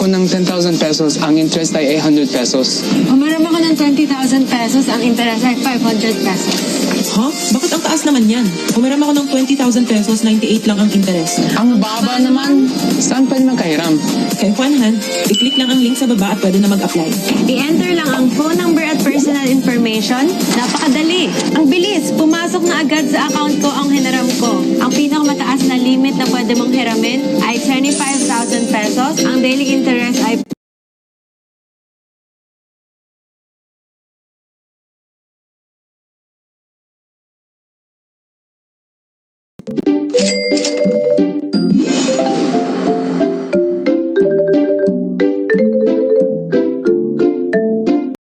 ako ng 10,000 pesos, ang interest ay 800 pesos. Umaram ako ng 20,000 pesos, ang interest ay 500 pesos. Ha? Bakit ang taas naman yan? Umiram ako ng 20,000 pesos, 98 lang ang interest. Ang baba naman. Saan pwede magkahiram? Kay Juanhan, i-click lang ang link sa baba at pwede na mag-apply. I-enter lang ang phone number at personal information. Napakadali. Ang bilis. Pumasok na agad sa account ko ang hinaram ko. Ang pinakamataas na limit na pwede mong hiramin ay 25,000 pesos. Ang daily interest ay